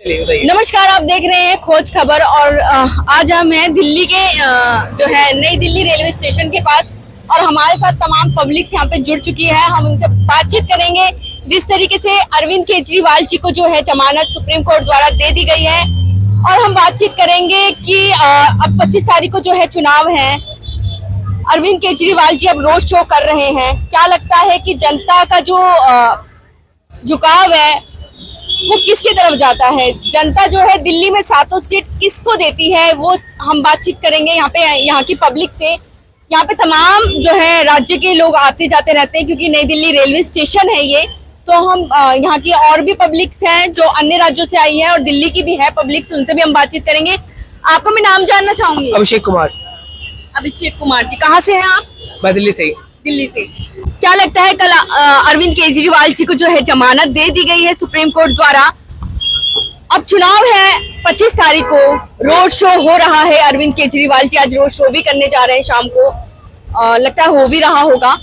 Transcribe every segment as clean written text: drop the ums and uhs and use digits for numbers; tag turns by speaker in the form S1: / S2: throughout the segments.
S1: नमस्कार, आप देख रहे हैं खोज खबर और आज हम हैं दिल्ली के जो है नई दिल्ली रेलवे स्टेशन के पास और हमारे साथ तमाम पब्लिक्स यहाँ पे जुड़ चुकी है। हम उनसे बातचीत करेंगे। जिस तरीके से अरविंद केजरीवाल जी को जो है जमानत सुप्रीम कोर्ट द्वारा दे दी गई है और हम बातचीत करेंगे कि अब 25 तारीख को जो है चुनाव है, अरविंद केजरीवाल जी अब रोड शो कर रहे हैं। क्या लगता है कि जनता का जो झुकाव है वो किसकी तरफ जाता है? जनता जो है दिल्ली में 7 सीट किसको देती है, वो हम बातचीत करेंगे यहाँ की पब्लिक से। यहाँ पे तमाम जो है राज्य के लोग आते जाते रहते हैं क्योंकि नई दिल्ली रेलवे स्टेशन है ये। तो हम यहाँ की और भी पब्लिक्स हैं जो अन्य राज्यों से आई है और दिल्ली की भी है पब्लिक्स, उनसे भी हम बातचीत करेंगे। आपको मैं नाम जानना चाहूंगी।
S2: अभिषेक कुमार।
S1: अभिषेक कुमार जी, कहाँ से हैं आप?
S2: मैं दिल्ली से।
S1: दिल्ली से। क्या लगता है कल अरविंद केजरीवाल जी को जो है जमानत दे दी गई है सुप्रीम कोर्ट द्वारा, अब चुनाव है 25 तारीख को, रोड शो हो रहा है। अरविंद केजरीवाल जी आज रोड शो भी करने जा रहे हैं शाम को, लगता है हो भी रहा होगा।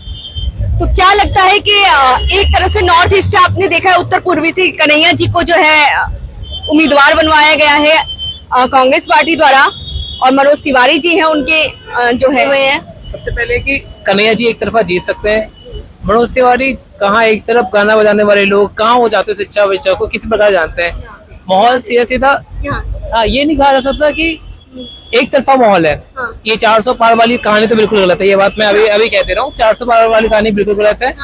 S1: तो क्या लगता है कि एक तरफ से नॉर्थ ईस्ट से आपने देखा है उत्तर पूर्वी से कन्हैया जी को जो है उम्मीदवार बनवाया गया है कांग्रेस पार्टी द्वारा और मनोज तिवारी जी हैं उनके जो है हुए हैं।
S2: सबसे पहले कि कन्हैया जी एक तरफा जीत सकते हैं, मनोज तिवारी कहाँ एक तरफ गाना बजाने वाले लोग, कहाँ वो जाते शिक्षा विक्षा को किसी प्रकार जानते हैं। माहौल सीधा हाँ, ये नहीं कहा जा सकता कि एक तरफा माहौल है। ये 400 पार वाली कहानी तो बिल्कुल गलत है। ये बात मैं अभी कहते रहा हूँ, 400 पार वाली कहानी बिल्कुल गलत है।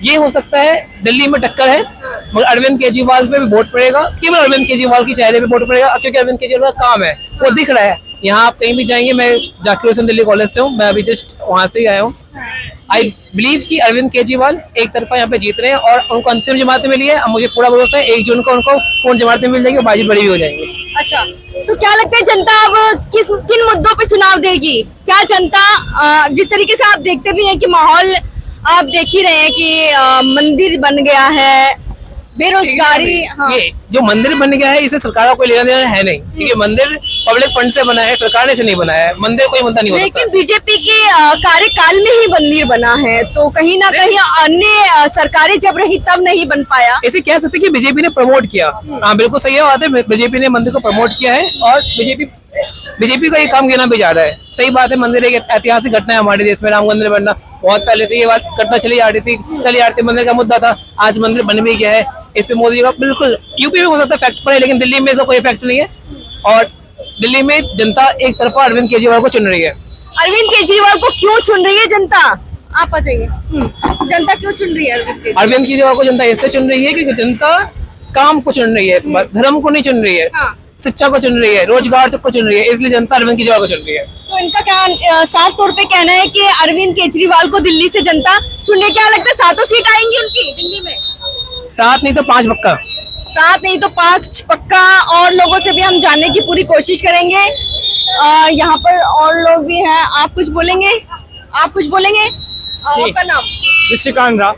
S2: ये हो सकता है दिल्ली में टक्कर है मगर अरविंद केजरीवाल पे भी वोट पड़ेगा, केवल अरविंद केजरीवाल की चेहरे पे वोट पड़ेगा क्योंकि अरविंद केजरीवाल का काम है, वो दिख रहा है। यहाँ आप कहीं भी जाएंगे, मैं जाकिर हुसैन दिल्ली कॉलेज से हूँ, मैं अभी जस्ट वहां से ही आया हूँ। आई बिलीव कि अरविंद केजरीवाल एक तरफा यहाँ पे जीत रहे हैं और उनको अंतिम जमानत मिली है। मुझे पूरा भरोसा है 1 जून को उनको पूर्ण जमानत मिल जाएगी और बाजी बड़ी भी हो जाएंगे।
S1: अच्छा, तो क्या लगता है जनता अब किन मुद्दों पे चुनाव देगी? क्या जनता जिस तरीके से आप देखते भी हैं कि माहौल आप देख ही रहे हैं कि मंदिर बन गया है, बेरोजगारी। हाँ।
S2: ये जो मंदिर बन गया है इसे सरकार का कोई लेना देना है नहीं, क्योंकि मंदिर पब्लिक फंड से बना है, सरकार ने से नहीं बनाया है। मंदिर कोई मुद्दा नहीं हो सकता।
S1: लेकिन बीजेपी के कार्यकाल में ही मंदिर बना है, तो कहीं ना कहीं अन्य सरकारें जब रही तब नहीं बन पाया।
S2: ऐसे कह सकते कि बीजेपी ने प्रमोट किया। हाँ बिल्कुल सही है बात है, बीजेपी ने मंदिर को प्रमोट किया है और बीजेपी का ये काम गिना भी जा रहा है। सही बात है, मंदिर एक ऐतिहासिक घटना है हमारे देश में, राम मंदिर बनना बहुत पहले से ये बात घटना चली आ रही थी। मंदिर का मुद्दा था, आज मंदिर बन भी गया है। इस पे मोदी का बिल्कुल यूपी में हो सकता है फैक्ट पड़े, लेकिन दिल्ली में इसका कोई फैक्ट नहीं है और दिल्ली में जनता एक तरफा अरविंद केजरीवाल को चुन रही है।
S1: अरविंद केजरीवाल को क्यों चुन रही है जनता? आप बताइए, जनता क्यों चुन रही है
S2: अरविंद केजरीवाल को? जनता इसलिए चुन रही है क्योंकि जनता काम को चुन रही है, इस बार धर्म को नहीं चुन रही है। शिक्षा को चुन रही है, रोजगार को चुन रही है, इसलिए जनता अरविंद केजरीवाल को चुन रही है।
S1: तो इनका क्या साफ तौर पे कहना है कि अरविंद केजरीवाल को दिल्ली से जनता चुन रही है? क्या लगता है 7 सीट आएंगी उनकी दिल्ली में?
S2: 7 नहीं तो 5 पक्का।
S1: 7 नहीं तो 5 पक्का। और लोगों से भी हम जानने की पूरी कोशिश करेंगे। यहाँ पर और लोग भी हैं, आप कुछ बोलेंगे? आपका नाम?
S2: ऋषिकांत झा।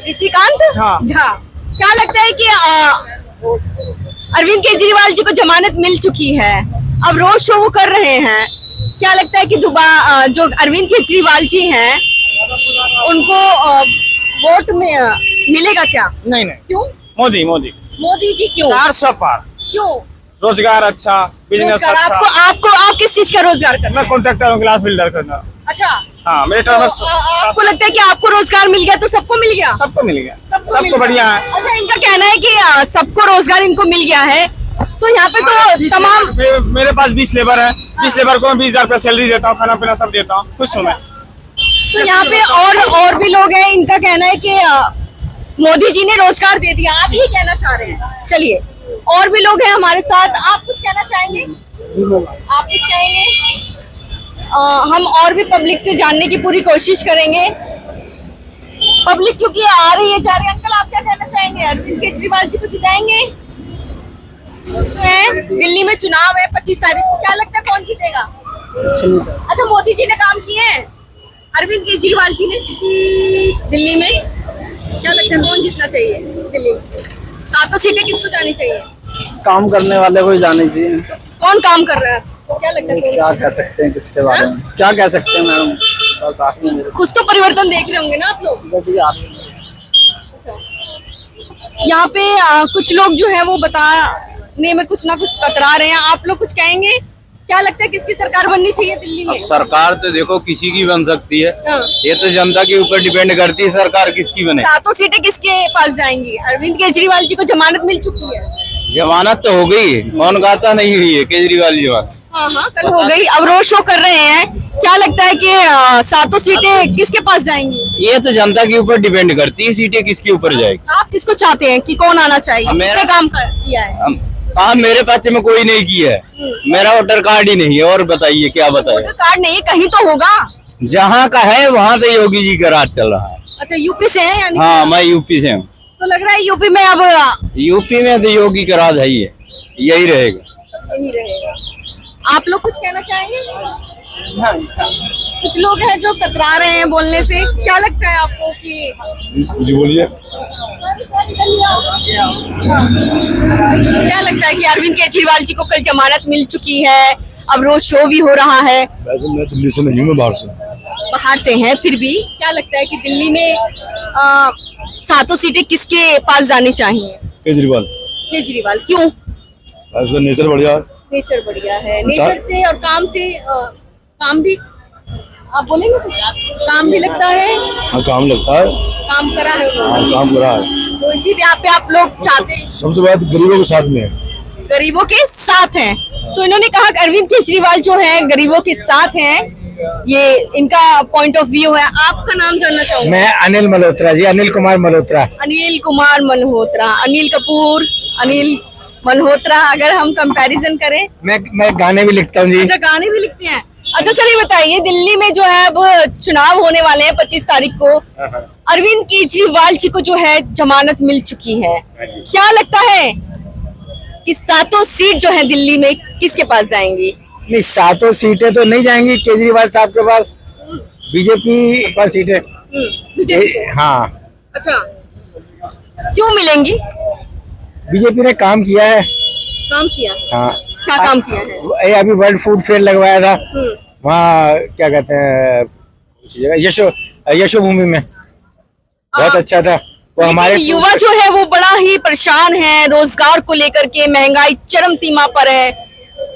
S1: ऋषिकांत झा। क्या लगता है कि अरविंद केजरीवाल जी को जमानत मिल चुकी है, अब रोड शो वो कर रहे हैं, क्या लगता है कि जो अरविंद केजरीवाल जी हैं उनको वोट में मिलेगा क्या?
S3: नहीं। क्यों? मोदी जी क्यों?
S1: 400
S3: पार।
S1: क्यों?
S3: रोजगार अच्छा, बिजनेस अच्छा।
S1: आप किस चीज का रोजगार करना?
S3: मैं कॉन्ट्रैक्टर हूँ, ग्लास बिल्डर करना।
S1: अच्छा।
S3: हाँ, मेरे
S1: तो आपको लगता है कि आपको रोजगार मिल गया तो सबको मिल गया?
S3: सबको मिल गया, सबको बढ़िया है।
S1: अच्छा, इनका कहना है कि सबको रोजगार इनको मिल गया है, तो यहाँ पे तो तमाम
S3: मेरे पास 20 लेबर है, 20 लेबर को मैं 20,000 रुपया सैलरी देता हूँ, खाना पीना सब देता हूँ, खुश हूँ मैं।
S1: तो यहाँ पे और भी लोग हैं, इनका कहना है कि मोदी जी ने रोजगार दे दिया, आप ही कहना चाह रहे हैं? चलिए, और भी लोग हैं हमारे साथ, आप कुछ कहना चाहेंगे? आप कुछ कहेंगे? हम और भी पब्लिक से जानने की पूरी कोशिश करेंगे। पब्लिक क्योंकि आ रही है जा रही है। अंकल, आप क्या कहना चाहेंगे? अरविंद केजरीवाल जी को जिताएंगे? दिल्ली में चुनाव है 25 तारीख को, क्या लगता है कौन जीतेगा? अच्छा, मोदी जी ने काम किए हैं, अरविंद केजरीवाल जी ने दिल्ली में, क्या लगता है कौन जीतना चाहिए दिल्ली में? 7 सीटें किसको जानी चाहिए?
S4: काम करने वाले को ही जानी चाहिए।
S1: कौन काम कर रहा है? क्या लगता है?
S4: क्या कह सकते हैं किसके बारे में? क्या कह सकते हैं मैडम? बस आप ही
S1: कुछ तो परिवर्तन देख रहे होंगे ना आप लोग। यहाँ पे कुछ लोग जो है वो करने में कुछ ना कुछ कतरा रहे हैं। आप लोग कुछ कहेंगे? क्या लगता है किसकी सरकार बननी चाहिए दिल्ली में?
S5: सरकार तो देखो किसी की बन सकती है,
S1: हाँ।
S5: ये तो जनता के ऊपर डिपेंड करती है सरकार किसकी बने।
S1: सातों सीटें किसके पास जाएंगी? अरविंद केजरीवाल जी को जमानत मिल चुकी है।
S5: जमानत तो हो गई, कौन कहता नहीं हुई है केजरीवाल जी बात।
S1: हाँ, कल हो गई। अब रोड शो कर रहे हैं। क्या लगता है कि सातों सीटें किसके पास जाएंगी?
S5: ये तो जनता के ऊपर डिपेंड करती है सीटें किसके ऊपर जाएगी।
S1: आप किसको चाहते हैं कि कौन आना चाहिए? किसने काम किया है?
S5: काम मेरे पक्ष में कोई नहीं किया है, मेरा वोटर कार्ड ही नहीं है। और बताइए क्या बताए?
S1: वोटर कार्ड नहीं, कहीं तो होगा।
S5: जहाँ का है वहाँ तो योगी जी का राज चल रहा है।
S1: अच्छा, यूपी से है यानी?
S5: हाँ, मैं यूपी से हूँ।
S1: तो लग रहा है यूपी में अब
S5: यूपी में तो योगी का राज है ही है, यही रहेगा।
S1: नहीं रहेगा। आप लोग कुछ कहना चाहेंगे? कुछ लोग हैं जो कतरा रहे हैं बोलने से। क्या लगता है आपको कि
S5: जी बोलिए।
S1: क्या लगता है कि अरविंद केजरीवाल जी को कल जमानत मिल चुकी है, अब रोज शो भी हो रहा है?
S6: वैसे मैं दिल्ली से नहीं हूँ, मैं बाहर से।
S1: बाहर से हैं, फिर भी क्या लगता है कि दिल्ली में सातों सीटें किसके पास जानी चाहिए?
S6: केजरीवाल।
S1: केजरीवाल क्यों?
S6: उसका नेचर बढ़िया है।
S1: नेचर बढ़िया है। नेचर से और काम से काम भी आप बोलेंगे कुछ? काम भी लगता है।
S6: हाँ, काम लगता है।
S1: काम करा है
S6: हाँ,
S1: उन्होंने।
S6: काम करा है।
S1: तो इसी पे आप लोग चाहते हैं?
S6: सबसे बात गरीबों के साथ में है।
S1: गरीबों के साथ हैं। तो इन्होंने कहा कि अरविंद केजरीवाल जो है गरीबों के साथ हैं, ये इनका पॉइंट ऑफ व्यू है। आपका नाम जानना चाहूंगा।
S4: मैं अनिल मल्होत्रा जी, अनिल कुमार मल्होत्रा।
S1: अनिल कुमार मल्होत्रा, अनिल कपूर, अनिल मल्होत्रा। अगर हम कंपैरिजन करें,
S4: मैं गाने भी लिखता हूँ जी।
S1: अच्छा, गाने भी लिखते हैं। अच्छा सर, ये बताइए, दिल्ली में जो है अब चुनाव होने वाले हैं 25 तारीख को। अरविंद केजरीवाल जी को जो है जमानत मिल चुकी है। क्या लगता है कि सातों सीट जो है दिल्ली में किसके पास जाएंगी?
S4: नहीं, सातों सीटें तो नहीं जाएंगी केजरीवाल साहब के पास, बीजेपी के पास सीटें।
S1: बीजेपी।
S4: हाँ,
S1: अच्छा, क्यों मिलेंगी?
S4: बीजेपी ने काम किया है।
S1: काम किया है?
S4: हाँ,
S1: क्या काम किया है?
S4: ये अभी वर्ल्ड फूड फेयर लगवाया था वहाँ, क्या कहते हैं उसी जगह, यशो भूमि में, बहुत अच्छा था। वो हमारे
S1: युवा जो है वो बड़ा ही परेशान है, रोजगार को लेकर के महंगाई चरम सीमा पर है।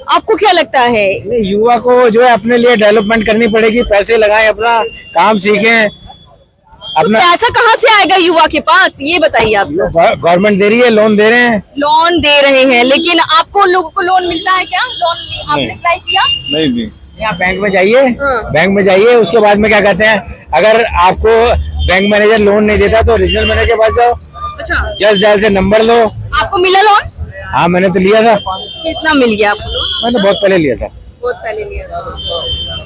S1: आपको क्या लगता है?
S4: युवा को जो है अपने लिए डेवलपमेंट करनी पड़ेगी, पैसे लगाएं, अपना काम सीखें। अपना
S1: पैसा कहाँ से आएगा युवा के पास, ये बताइए आप सर।
S4: गवर्नमेंट दे रही है, लोन दे रहे हैं।
S1: लोन दे रहे हैं, लेकिन आपको लोगों को लोन मिलता है क्या? लोन आपने ट्राई किया?
S6: नहीं।
S4: यहाँ बैंक में जाइए,
S1: हाँ।
S4: बैंक में जाइए, उसके बाद में क्या कहते हैं, अगर आपको बैंक मैनेजर लोन नहीं देता तो रीजनल मैनेजर के पास जाओ,
S1: अच्छा,
S4: जज डायल से नंबर लो।
S1: आपको मिला लोन?
S4: हाँ, मैंने तो लिया था।
S1: कितना मिल गया आपको लोन?
S4: मैंने बहुत पहले लिया था।
S1: बहुत पहले लिया था।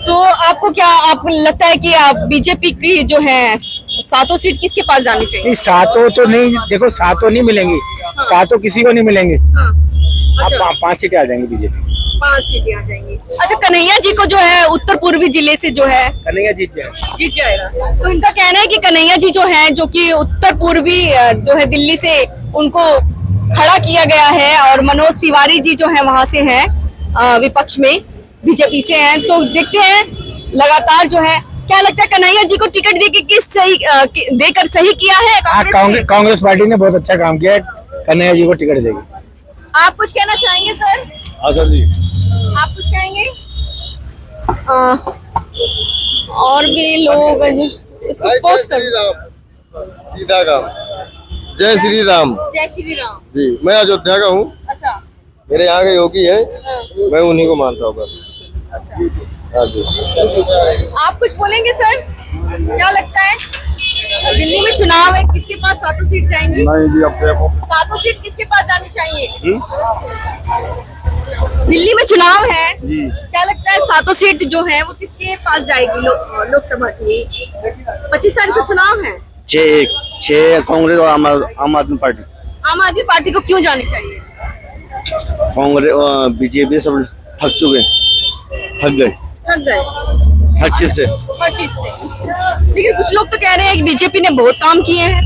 S1: तो आपको क्या आपको लगता है कि आप बीजेपी की जो है सातों सीट किसके पास जानी चाहिए?
S4: नहीं, सातों तो नहीं, देखो सातों नहीं मिलेंगी, सातों किसी को नहीं मिलेंगे।
S1: हाँ।
S4: अब
S1: अच्छा,
S4: 5 सीटें आ जाएंगी बीजेपी।
S1: 5 सीटें आ जाएंगी। अच्छा, कन्हैया जी को जो है उत्तर पूर्वी जिले से जो है
S4: कन्हैया जीत जाएगा।
S1: जीत जाएगा। तो इनका कहना है कि कन्हैया जी जो है, जो कि उत्तर पूर्वी जो है दिल्ली से उनको खड़ा किया गया है, और मनोज तिवारी जी जो है वहां से हैं विपक्ष में, बीजेपी से हैं। तो देखते हैं लगातार जो है, क्या लगता है कन्हैया जी को टिकट देकर सही किया है कांग्रेस ने?
S4: कांग्रेस पार्टी ने बहुत अच्छा काम किया है, कन्हैया जी को टिकट देगी।
S1: आप कुछ कहना चाहेंगे सर?
S6: हाँ सर जी।
S1: आप कुछ कहेंगे? और भी लोग इसको पोस्ट कर।
S7: सीधा काम। जय श्री राम।
S1: जय श्री राम
S7: जी, मैं अयोध्या का हूँ।
S1: अच्छा,
S7: मेरे यहाँ के योगी है,
S1: हाँ।
S7: मैं उन्हीं को मानता हूँ बस। हाँ जी।
S1: आप कुछ बोलेंगे सर? क्या लगता है दिल्ली में चुनाव है, किसके पास सातों सीट जाएंगी?
S7: नहीं जी, अपने को
S1: सातों सीट किसके पास जानी चाहिए? दिल्ली में चुनाव है जी। क्या लगता है सातों सीट जो है वो किसके पास जाएगी? लोकसभा की 25 तारीख को चुनाव है।
S7: 6 कांग्रेस और आम आदमी पार्टी।
S1: आम आदमी पार्टी को क्यों जानी चाहिए?
S7: कांग्रेस बीजेपी सब थक चुके, थक गए हर चीज से।
S1: लेकिन कुछ लोग तो कह रहे हैं कि बीजेपी ने बहुत काम किए हैं।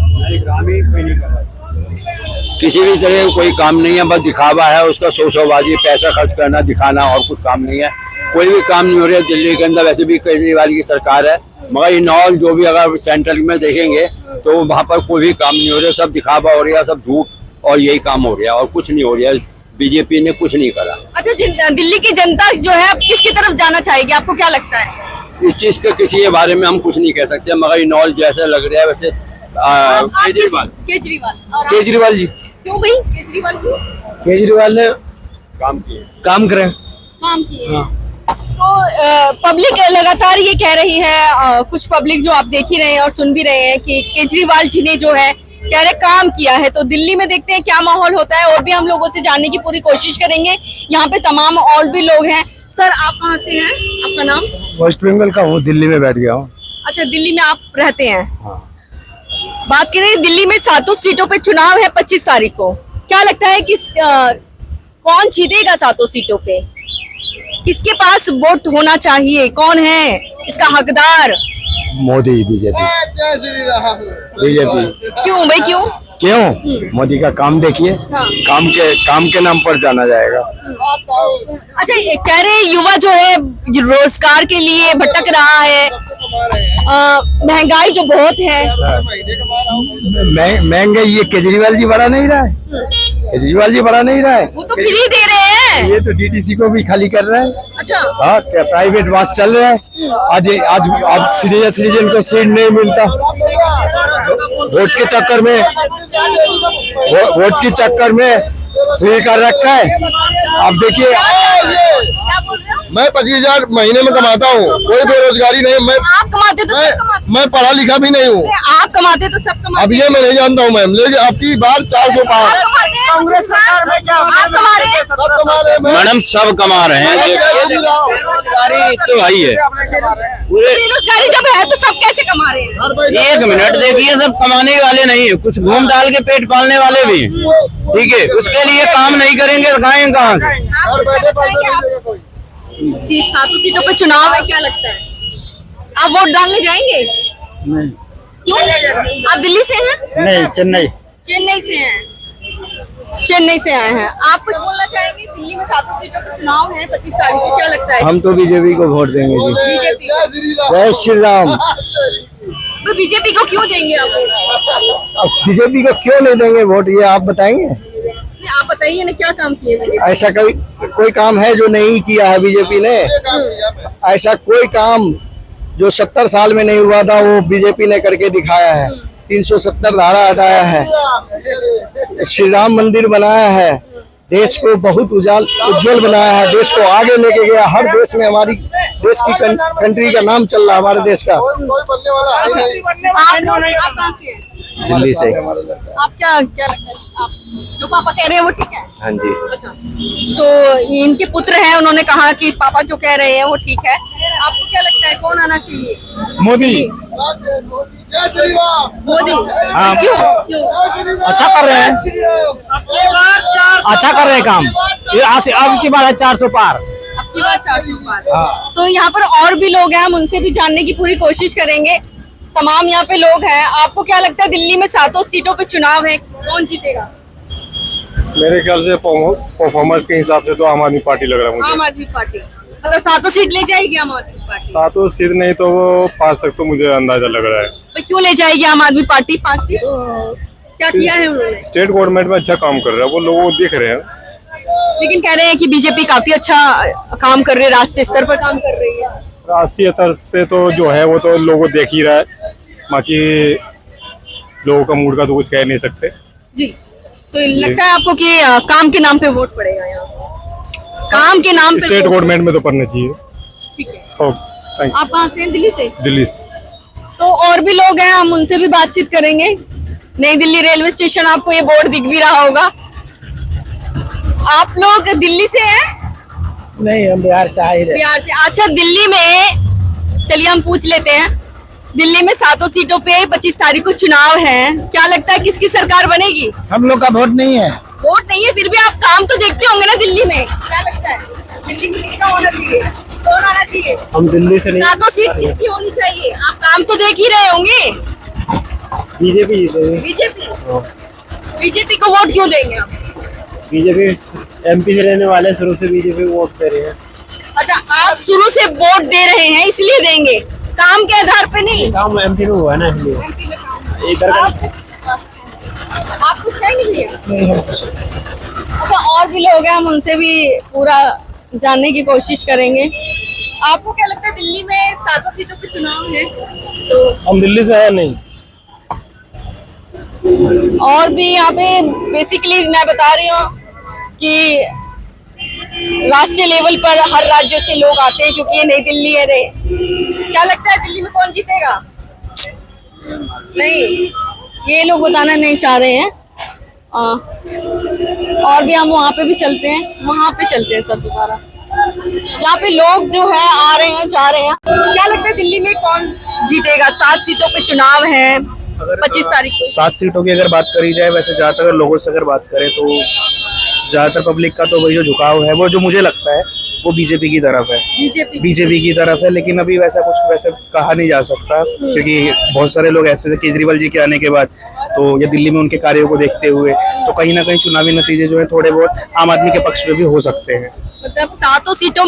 S5: किसी भी तरह का कोई काम नहीं है, बस दिखावा है उसका, शोबाजी, पैसा खर्च करना, दिखाना, और कुछ काम नहीं है। कोई भी काम नहीं हो रहा है दिल्ली के अंदर। वैसे भी केजरीवाल की सरकार है, मगर इनऑल जो भी अगर सेंट्रल में देखेंगे तो वहाँ पर कोई भी काम नहीं हो रहा है, सब दिखावा हो रहा है, सब झूठ और यही काम हो रहा है और कुछ नहीं हो रहा है। बीजेपी ने कुछ नहीं करा।
S1: अच्छा, दिल्ली की जनता जो है अब किसकी तरफ जाना चाहेगी, आपको क्या लगता है?
S5: इस चीज के किसी के बारे में हम कुछ नहीं कह सकते, मगर ये नॉल जैसे लग रहा है वैसे केजरीवाल।
S1: केजरीवाल। और आप?
S2: केजरीवाल जी।
S1: क्यों भाई केजरीवाल क्यों?
S2: केजरीवाल ने
S5: काम किए,
S2: काम करें।
S1: काम किए। तो पब्लिक लगातार ये कह रही है, कुछ पब्लिक जो आप देख ही रहे हैं और सुन भी रहे हैं कि केजरीवाल जी ने जो है कह रहे काम किया है। तो दिल्ली में देखते हैं क्या माहौल होता है और भी हम लोगों से जानने की पूरी कोशिश करेंगे। यहाँ पे तमाम और भी लोग हैं। सर, आप कहाँ से हैं? आपका नाम?
S6: वेस्ट बंगाल का हूँ, दिल्ली में बैठ गया हूँ।
S1: अच्छा, दिल्ली में आप रहते हैं। बात करें दिल्ली में 7 सीटों पे चुनाव है 25 तारीख को। क्या लगता है कि कौन जीतेगा 7 सीटों पे? किसके पास वोट होना चाहिए? कौन है इसका हकदार?
S6: मोदी, बीजेपी। बीजेपी।
S1: क्यों भाई क्यों?
S6: क्यों? मोदी का काम देखिए।
S1: हाँ।
S6: काम के नाम पर जाना जाएगा।
S1: अच्छा, ये कह रहे हैं युवा जो है रोजगार के लिए भटक रहा है, महंगाई जो बहुत है।
S6: महंगाई ये केजरीवाल जी बढ़ा नहीं रहा है। केजरीवाल जी बढ़ा नहीं रहा है।
S1: वो तो फ्री दे रहे हैं।
S6: ये तो डीटीसी को भी खाली कर रहा है।
S1: अच्छा।
S6: हाँ, क्या प्राइवेट बस चल रहा है। आज सिटीजन को सीट नहीं मिलता। वोट के चक्कर में फ्री कर रखा है। आप देखिए,
S7: मैं 25,000 महीने में कमाता हूँ, कोई बेरोजगारी नहीं।
S1: आप कमाते तो सब कमाते।
S7: मैं पढ़ा लिखा भी नहीं हूँ।
S1: आप कमाते तो सब कमाते।
S7: अब ये मैं नहीं जानता हूँ मैम, लेकिन आपकी बार 400 पार।
S1: कांग्रेस सरकार में क्या आप कमा रहे हैं?
S7: सब कमा रहे हैं
S5: मैडम, सब कमा रहे हैं। बेरोजगारी तो भाई है,
S1: बेरोजगारी जब है तो सब कैसे कमा रहे हैं?
S5: एक मिनट देखिए, सब कमाने वाले नहीं है, कुछ घूम डाल के पेट पालने वाले भी हैं। ठीक है, उसके लिए काम नहीं करेंगे तो खाएंगे कहाँ से?
S1: आपको क्या लगता है कि आप 7 सीटों पे चुनाव है, क्या लगता है आप वोट डालने जाएंगे?
S6: नहीं।
S1: क्यों? आप दिल्ली से हैं?
S6: नहीं, चेन्नई।
S1: चेन्नई से हैं। चेन्नई से आए हैं। आप कुछ बोलना चाहेंगे? दिल्ली में 7 सीटों पे चुनाव है 25 तारीख को, क्या लगता है?
S6: हम तो बीजेपी को वोट देंगे जी।
S1: बीजेपी।
S6: जय श्री राम।
S1: तो बीजेपी को क्यों देंगे आप वोट?
S6: अब बीजेपी को क्यों नहीं देंगे वोट, ये आप बताएंगे?
S1: आप बताइए ना, क्या काम किए बीजेपी?
S6: ऐसा कोई काम है जो नहीं किया है बीजेपी ने? ऐसा कोई काम जो 70 साल में नहीं हुआ था वो बीजेपी ने करके दिखाया है। 370 धारा हटाया है, श्री राम मंदिर बनाया है, देश को बहुत उज्जवल बनाया है, देश को आगे लेके गया। हर देश में हमारी देश की कंट्री का नाम चल रहा है, हमारे देश का।
S1: आप कहाँ से हैं?
S6: दिल्ली से।
S1: आप क्या लगता है? आप जो पापा कह रहे हैं वो ठीक है?
S6: हाँ जी।
S1: अच्छा, तो इनके पुत्र हैं, उन्होंने कहा कि पापा जो कह रहे हैं वो ठीक है। आपको क्या लगता है कौन आना चाहिए?
S6: मोदी।
S1: मोदी।
S6: हाँ।
S1: क्यों?
S6: अच्छा कर रहे हैं, अच्छा कर रहे हैं काम। ये अब की बार है 400 पार।
S1: अब की बार 400 पार। तो यहाँ पर और भी लोग हैं, हम उनसे भी जानने की पूरी कोशिश करेंगे। तमाम यहाँ पे लोग हैं। आपको क्या लगता है दिल्ली में 7 सीटों पे चुनाव है, कौन जीतेगा?
S6: मेरे ख्याल से परफॉर्मेंस के हिसाब से तो आम आदमी पार्टी लग रहा है मुझे।
S1: आम आदमी पार्टी मतलब 7 सीट ले जाएगी आम आदमी पार्टी?
S6: 7 सीट नहीं तो 5 तक तो मुझे अंदाजा लग रहा है।
S1: तो क्यों ले जाएगी आम आदमी पार्टी 5 सीट? क्या किया है उन्होंने?
S6: स्टेट गवर्नमेंट में अच्छा काम कर रहा है, वो लोगों को दिख रहे हैं।
S1: लेकिन कह रहे हैं कि बीजेपी काफी अच्छा काम कर रही है, राष्ट्रीय स्तर पर काम कर रही है।
S6: राष्ट्रीय स्तर पे तो जो है वो तो लोगों को देख ही रहा है, बाकी लोगों का मूड का तो कुछ कह नहीं सकते
S1: जी। तो लगता है आपको कि काम के नाम पे वोट पड़ेगा यहाँ? काम के नाम पे
S6: स्टेट
S1: वोट?
S6: गवर्नमेंट में तो पढ़ना चाहिए।
S1: ठीक है।
S6: थैंक
S1: आप कहाँ से हैं? दिल्ली से?
S6: दिल्ली से।
S1: तो और भी लोग हैं, हम उनसे भी बातचीत करेंगे। नई दिल्ली रेलवे स्टेशन, आपको ये बोर्ड दिख भी रहा होगा। आप लोग दिल्ली से हैं?
S6: नहीं, हम बिहार से आए रहे।
S1: बिहार से। अच्छा, दिल्ली में चलिए हम पूछ लेते हैं, दिल्ली में 7 सीटों पे 25 तारीख को चुनाव है, क्या लगता है किसकी सरकार बनेगी?
S6: हम लोग का वोट नहीं है।
S1: वोट नहीं है, फिर भी आप काम तो देखते होंगे ना दिल्ली में, क्या लगता है दिल्ली में किसका होना चाहिए, कौन आना चाहिए?
S6: हम दिल्ली से नहीं।
S1: 7 सीट किसकी होनी चाहिए? आप काम तो देख ही रहे होंगे।
S6: बीजेपी जीतेगी।
S1: बीजेपी। बीजेपी को वोट क्यों देंगे आप?
S6: बीजेपी एमपी से रहने वाले शुरू से बीजेपी वोट दे रहे हैं।
S1: अच्छा, आप शुरू से वोट दे रहे हैं इसलिए देंगे, काम के आधार पे नहीं?
S6: काम एमपी में हुआ है ना, इसलिए
S1: एमपी में काम
S6: इधर का
S1: आप कुछ कहेंगे भैया? अच्छा, और भी लोग हैं, हम उनसे भी पूरा जानने की कोशिश करेंगे। आपको क्या लगता है दिल्ली में 7 सीटों पे चुनाव है? तो
S2: हम दिल्ली से है नहीं।
S1: और भी यहाँ पे बेसिकली मैं बता रही हूँ कि राष्ट्रीय लेवल पर हर राज्य से लोग आते हैं क्योंकि ये नई दिल्ली है रे। क्या लगता है दिल्ली में कौन जीतेगा? नहीं, ये लोग बताना नहीं चाह रहे हैं। और भी हम वहाँ पे भी चलते हैं, वहाँ पे चलते हैं सब दोबारा। यहाँ पे लोग जो है आ रहे हैं जा रहे हैं। क्या लगता है दिल्ली में कौन जीतेगा? 7 सीटों पे चुनाव है 25 तारीख को।
S8: 7 सीटों की अगर बात करी जाए, वैसे ज्यादातर लोगों से अगर बात करें तो ज्यादातर पब्लिक का तो वही जो झुकाव है वो जो मुझे लगता है वो बीजेपी की तरफ है। बीजेपी की तरफ है, लेकिन अभी वैसा कुछ वैसे कहा नहीं जा सकता क्योंकि बहुत सारे लोग ऐसे थे केजरीवाल जी के आने के बाद, तो ये दिल्ली में उनके कार्यों को देखते हुए तो कहीं ना कहीं चुनावी नतीजे जो है थोड़े बहुत आम आदमी के पक्ष में भी हो सकते हैं।
S1: मतलब 7 सीटों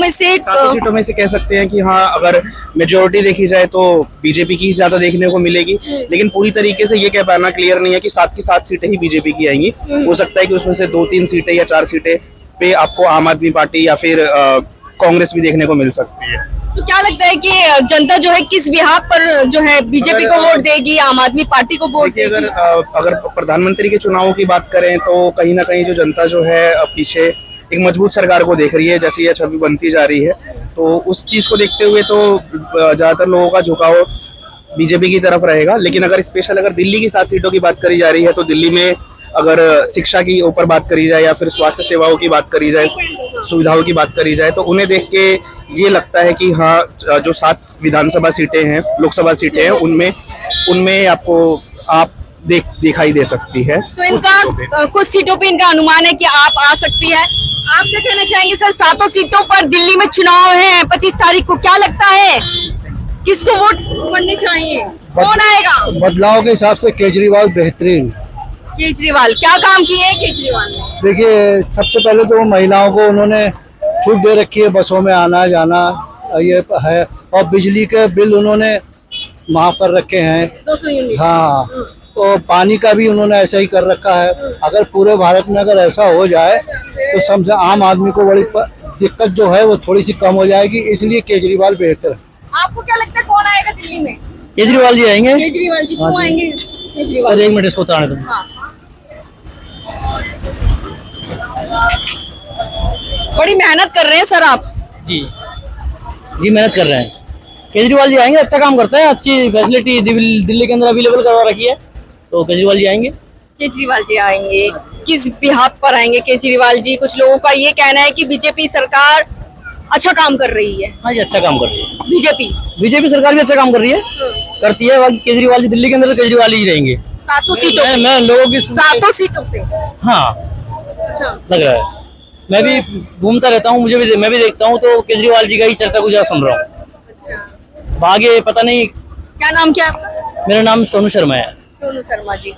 S1: में से
S8: कह सकते हैं कि हाँ, अगर मेजोरिटी देखी जाए तो बीजेपी की ज्यादा देखने को मिलेगी, लेकिन पूरी तरीके से ये कह पाना क्लियर नहीं है कि 7 की 7 सीटें ही बीजेपी की आएंगी। हो सकता है कि उसमें से 2-3 सीटें या 4 सीटें पे आपको आम आदमी पार्टी या फिर कांग्रेस भी देखने को मिल सकती है।
S1: तो क्या लगता है कि जनता जो है किस बिहार पर जो है बीजेपी को वोट देगी, आम आदमी पार्टी को वोट देगी?
S8: अगर प्रधानमंत्री के चुनावों की बात करें तो कहीं ना कहीं जो जनता जो है पीछे एक मजबूत सरकार को देख रही है, जैसे यह छवि बनती जा रही है, तो उस चीज को देखते हुए तो ज्यादातर लोगों का झुकाव बीजेपी की तरफ रहेगा। लेकिन अगर दिल्ली की 7 सीटों की बात करी जा रही है तो दिल्ली में अगर शिक्षा की ऊपर बात करी जाए या फिर स्वास्थ्य सेवाओं की बात करी जाए, सुविधाओं की बात करी जाए, तो उन्हें देख के ये लगता है कि हाँ, जो 7 विधानसभा सीटें हैं, लोकसभा सीटें हैं, उनमें आपको दिखाई दे सकती है।
S1: तो इनका कुछ सीटों पे इनका अनुमान है कि आप आ सकती है। आप क्या कहना चाहेंगे सर? 7 सीटों पर दिल्ली में चुनाव है 25 तारीख को, क्या लगता है किसको वोट पड़ने चाहिए? कौन आएगा?
S6: बदलाव के हिसाब से केजरीवाल बेहतरीन।
S1: केजरीवाल क्या काम किए हैं केजरीवाल ने?
S6: देखिए, सबसे पहले तो महिलाओं को उन्होंने छूट दे रखी है, बसों में आना जाना ये है, और बिजली के बिल उन्होंने माफ कर रखे हैं
S1: 200 यूनिट।
S6: हाँ, तो पानी का भी उन्होंने ऐसा ही कर रखा है। अगर पूरे भारत में अगर ऐसा हो जाए तो समझे आम आदमी को बड़ी दिक्कत जो है वो थोड़ी सी कम हो जाएगी, इसलिए केजरीवाल बेहतर है।
S1: आपको क्या लगता है कौन आएगा दिल्ली में?
S2: केजरीवाल जी आएंगे।
S1: केजरीवाल जी क्यों आएंगे?
S2: सर 1 मिनट इसको उतारने दो।
S1: हाँ। बड़ी मेहनत कर रहे हैं सर आप।
S2: जी मेहनत कर रहे हैं। केजरीवाल जी आएंगे, अच्छा काम करते हैं, अच्छी फैसिलिटी दिल्ली के अंदर अवेलेबल करवा रखी है, तो केजरीवाल जी आएंगे।
S1: केजरीवाल जी आएंगे। किस बिहार पर आएंगे केजरीवाल जी? कुछ लोगों का ये कहना है कि बीजेपी सरकार अच्छा काम कर रही है।
S2: हाँ जी, अच्छा काम कर रही है
S1: बीजेपी
S2: सरकार भी अच्छा काम कर रही है, करती है। बाकी केजरीवाल जी दिल्ली के अंदर तो केजरीवाल ही रहेंगे
S1: 7 सीटों पे।
S2: मैं लोगों की
S1: 7 सीटों पे।
S2: हाँ
S1: अच्छा,
S2: लग रहा है। मैं भी घूमता रहता हूँ, मैं भी देखता हूँ, तो केजरीवाल जी का ही चर्चा कुछ सुन रहा हूँ।
S1: अच्छा,
S2: आगे पता नहीं।
S1: क्या नाम क्या आपका?
S2: मेरा नाम सोनू शर्मा है।
S1: सोनू शर्मा जी।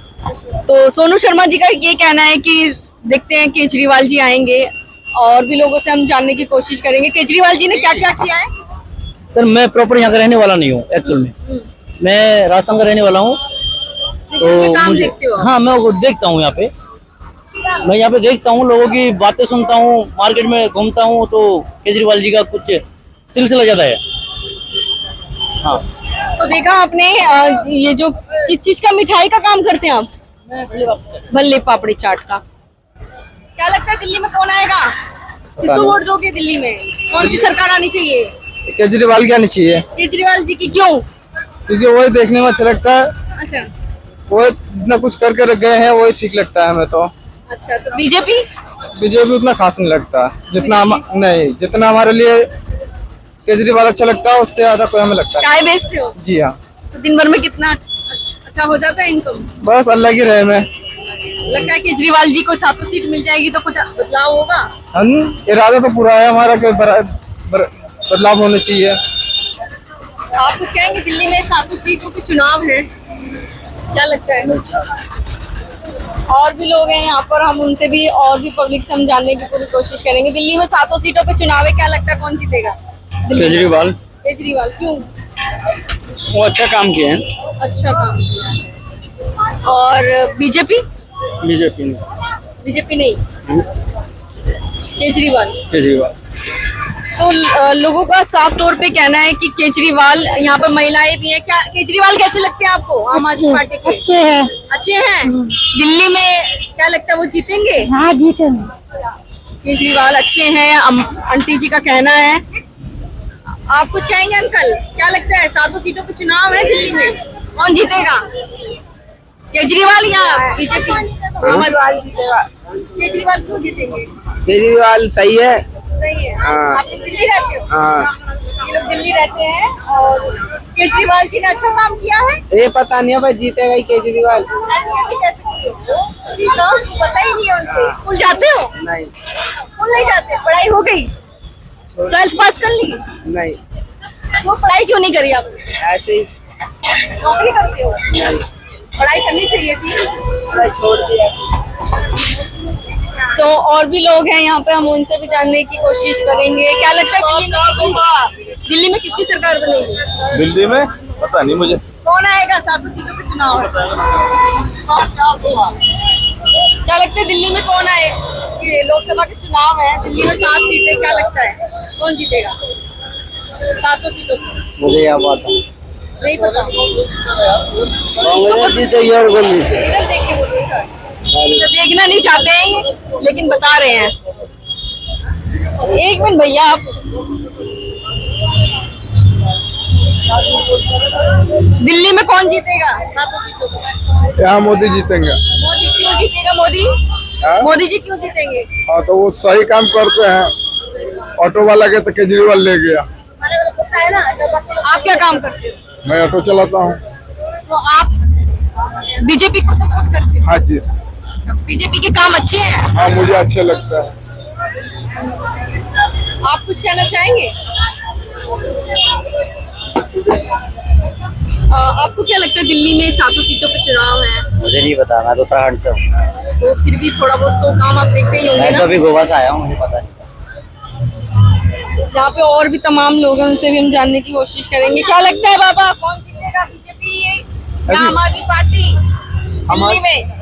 S1: तो सोनू शर्मा जी का ये कहना है कि देखते हैं केजरीवाल जी आएंगे, और भी लोगों से हम जानने की कोशिश करेंगे केजरीवाल जी ने क्या क्या किया है।
S2: सर मैं प्रॉपर यहाँ का रहने वाला नहीं हूँ एक्चुअल में, मैं राजस्थान का रहने वाला हूँ, तो
S1: काम देखते हो?
S2: हाँ, मैं देखता हूँ यहाँ पे, मैं यहाँ पे देखता हूँ, लोगों की बातें सुनता हूँ, मार्केट में घूमता हूँ, तो केजरीवाल जी का कुछ सिलसिला ज्यादा है। हाँ,
S1: तो देखा आपने ये जो किस चीज का मिठाई का काम करते हैं आप? भल्ले पापड़ी चाट का। क्या लगता है दिल्ली में कौन आएगा? किसको वोट दोगे दिल्ली में? कौन सी सरकार आनी चाहिए?
S6: केजरीवाल की आनी चाहिए,
S1: केजरीवाल जी की। क्यों?
S6: क्योंकि वही देखने में अच्छा लगता है,
S1: अच्छा
S6: वो जितना कुछ करके रख गए हैं वही ठीक लगता है हमें तो।
S1: अच्छा, तो बीजेपी
S6: उतना खास नहीं लगता जितना हमारे लिए केजरीवाल अच्छा लगता है, उससे ज्यादा कोई हमें लगता है।
S1: चाय बेचते हो?
S6: जी हाँ।
S1: तो दिन भर में कितना अच्छा हो जाता है इनकम?
S6: बस अल्लाह की रहम है।
S1: लगता है केजरीवाल जी को 7 सीट मिल जाएगी तो कुछ बदलाव होगा?
S6: हम इरादा तो पूरा है हमारा कि बदलाव होना चाहिए।
S1: आप कुछ कहेंगे? दिल्ली में 7 सीटों के चुनाव है, क्या लगता है? और भी लोग हैं यहाँ पर, हम उनसे भी और भी पब्लिक से हम जानने की पूरी कोशिश करेंगे। दिल्ली में 7 सीटों पे चुनाव है, क्या लगता है कौन जीतेगा?
S2: केजरीवाल।
S1: क्यों?
S2: वो अच्छा काम किए हैं।
S1: अच्छा काम किया। और बीजेपी?
S3: बीजेपी
S1: बीजेपी नहीं, केजरीवाल।
S3: केजरीवाल।
S1: तो लोगों का साफ तौर पे कहना है कि केजरीवाल, यहाँ पर महिलाएं भी हैं। क्या केजरीवाल कैसे लगते हैं आपको, आम आदमी पार्टी के?
S9: अच्छे हैं।
S1: अच्छे हैं। दिल्ली में क्या लगता है वो जीतेंगे?
S9: हाँ जीतेंगे।
S1: केजरीवाल अच्छे हैं, आंटी जी का कहना है। आप कुछ कहेंगे अंकल? क्या लगता है 7 सीटों पे चुनाव है दिल्ली में, कौन जीतेगा? केजरीवाल या बीजेपी? केजरीवाल क्यों जीतेंगे?
S2: केजरीवाल सही है।
S1: सही है।
S2: हाँ।
S1: आप लोग दिल्ली रहते हो?
S2: हाँ,
S1: ये लोग दिल्ली रहते हैं और केजरीवाल जी ने अच्छा काम किया है।
S2: ये पता नहीं है भाई जीतेगा ही केजरीवाल।
S1: ऐसे कैसे कह सकते हो? पता ही नहीं है उनके। स्कूल जाते हो?
S2: नहीं।
S1: स्कूल नहीं जाते? पढ़ाई हो गई? 12th पास कर ली?
S2: नहीं,
S1: वो पढ़ाई क्यों नहीं करी आपने?
S2: ऐसे ही
S1: नौकरी करते हो? पढ़ाई करनी चाहिए थी।
S2: छोड़ दिया।
S1: तो और भी लोग हैं यहाँ पे, हम उनसे भी जानने की कोशिश करेंगे। क्या लगता है दिल्ली में किसकी सरकार बनेगी?
S3: दिल्ली में पता नहीं मुझे।
S1: कौन आएगा? 7 सीटों पे चुनाव है। क्या लगता है दिल्ली में कौन आए? ये लोकसभा के चुनाव है, दिल्ली में 7 सीटें, क्या लगता है कौन जीतेगा 7 सीटों पे?
S2: मुझे यह पता
S1: नहीं पता।
S6: कांग्रेस जीतेगी और कौन जीते?
S1: इधर देख के बोलिएगा। तो देखना नहीं चाहते हैं लेकिन बता रहे हैं। एक मिनट भैया, आप दिल्ली में कौन जीतेगा 7 सीटों पे?
S7: यहाँ मोदी जीतेंगे।
S1: मोदी क्यों जीतेगा? मोदी मोदी जी क्यों जीतेंगे?
S7: हाँ तो वो सही काम करते हैं। ऑटो वाला के तो केजरीवाल ले गया।
S1: आप क्या काम करते हो?
S7: मैं ऑटो चलाता हूँ।
S1: तो आप बीजेपी को सपोर्ट करते हो?
S7: हाँ जी।
S1: बीजेपी के काम अच्छे हैं।
S7: हाँ मुझे अच्छे लगता है।
S1: आप कुछ कहना चाहेंगे? आपको क्या लगता है दिल्ली में 7 सीटों पे चुनाव है?
S10: मुझे नहीं पता, मैं तो उत्तराखंड से हूँ।
S1: तो फिर भी थोड़ा बहुत तो काम आप देखते ही होंगे
S10: मैं
S1: ना?
S10: तो अभी गोवा से आया हूँ, मुझे पता नहीं।
S1: यहाँ पे और भी तमाम लोग हैं, उनसे भी हम जानने की कोशिश करेंगे। क्या लगता है बाबा, कौन जीतेगा, बीजेपी या आम आदमी पार्टी दिल्ली में?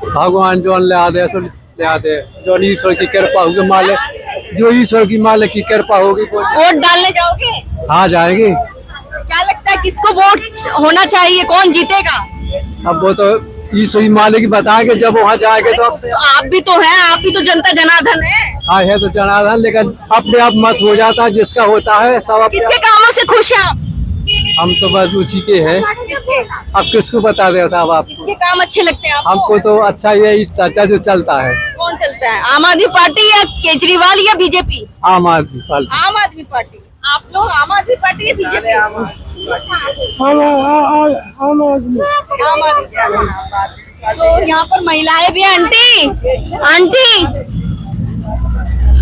S11: भगवान जो ले आदे सो ले आदे, जो ईश्वर की कृपा होगी माले, जो ईश्वर की माले की कृपा होगी।
S1: वोट डालने जाओगे?
S11: हाँ जाएंगे।
S1: क्या लगता है किसको वोट होना चाहिए, कौन जीतेगा?
S11: अब वो तो ईश्वर माले की बताएंगे जब वहाँ जाएंगे तो।
S1: तो आप भी तो हैं, आप भी तो जनता जनार्दन है।
S11: हाँ है तो जनार्दन, लेकिन अपने आप मत हो जाता है, जिसका होता है सब।
S1: किसके कामों से खुश हैं आप?
S11: हम तो बस उसी के हैं।
S1: किसके?
S11: अब किसको बता दे साहब आप?
S1: किसके काम अच्छे लगते हैं आपको?
S11: हमको तो अच्छा यही चाचा जो चलता है।
S1: कौन चलता है, आम आदमी पार्टी या केजरीवाल या बीजेपी?
S11: आम आदमी पार्टी।
S1: आम आदमी पार्टी। आप लोग आम आदमी पार्टी या बीजेपी? आम आदमी पार्टी। तो यहाँ पर महिलाएं भी हैं। आंटी, आंटी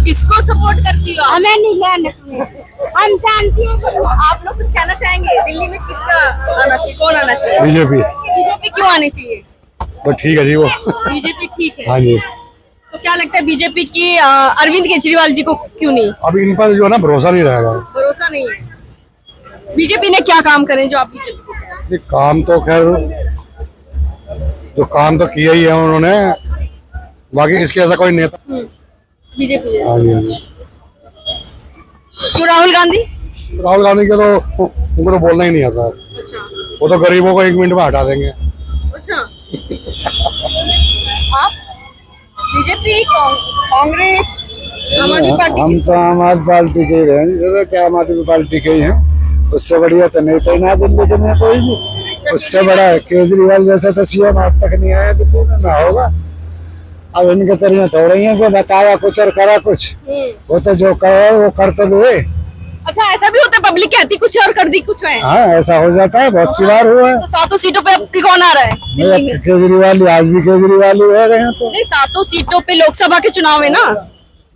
S1: किसको सपोर्ट करती हो? हमें नहीं लेना, हम जानती हैं। आप लोग कुछ कहना चाहेंगे दिल्ली में किसका आना चाहिए, कौन आना चाहिए?
S7: बीजेपी।
S1: बीजेपी क्यों आनी चाहिए?
S7: तो ठीक है जी वो।
S1: बीजेपी ठीक है।
S7: हाँ जी।
S1: तो क्या लगता है बीजेपी की अरविंद केजरीवाल जी को क्यों नहीं?
S7: अब इन पर जो है ना भरोसा नहीं रहेगा।
S1: भरोसा नहीं है। बीजेपी ने क्या काम करे जो आप बीजेपी को कह रहे हैं?
S7: काम तो खैर जो काम तो किया ही है उन्होंने, बाकी इसके ऐसा कोई नेता।
S1: बीजेपी
S7: हाँ जी हाँ जी।
S1: क्यों राहुल गांधी?
S7: राहुल गांधी के तो उनको तो बोलना ही नहीं आता।
S1: अच्छा
S7: वो तो गरीबों को 1 मिनट में हटा देंगे।
S1: अच्छा। आप बीजेपी, कांग्रेस, आम आदमी पार्टी?
S7: हम तो आम आदमी पार्टी के ही रहे, जिसे क्या आम आदमी पार्टी के ही हैं। उससे बढ़िया तो नहीं था ना दिल्ली के में कोई भी। उससे बड़ा है केजरीवाल जैसा तो सीएम आज तक नहीं आया दिल्ली में, ना होगा। अब इनके तरीके थोड़े ही है कि बताया कुछ और करा कुछ। वो तो जो करे वो कर तो दे।
S1: अच्छा ऐसा भी होता है, पब्लिक कहती कुछ और कर दी कुछ है।
S7: हाँ ऐसा हो जाता है, बहुत सी बार हुआ है।
S1: तो 7 सीटों पे आपकी कौन आ रहा है दिल्ली में?
S7: केजरीवाल आज भी केजरीवाल ही रह गए हैं। तो
S1: नहीं, 7 सीटों पे लोकसभा के चुनाव है ना।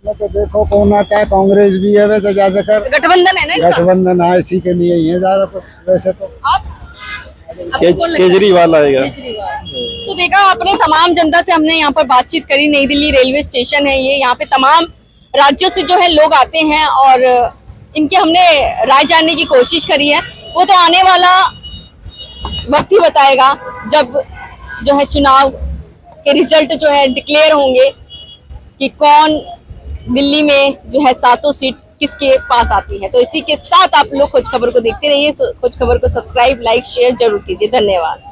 S7: तो देखो कौन आता है। कांग्रेस भी है वैसे ज्यादातर,
S1: गठबंधन है ना इनका?
S7: गठबंधन है, इसी के लिए ही है ज्यादा वैसे तो।
S3: केजरीवाल आएगा।
S1: केजरीवाल। तो देखा आपने, तमाम जनता से हमने यहाँ पर बातचीत करी। नई दिल्ली रेलवे स्टेशन है ये, यहाँ पे तमाम राज्यों से जो है लोग आते हैं और इनके हमने राय जानने की कोशिश करी है। वो तो आने वाला वक्त ही बताएगा जब जो है चुनाव के रिजल्ट जो है डिक्लेयर होंगे कि कौन दिल्ली में जो है 7 सीट किसके पास आती है। तो इसी के साथ आप लोग खोज खबर को देखते रहिए। खोज खबर को सब्सक्राइब, लाइक, शेयर जरूर कीजिए। धन्यवाद।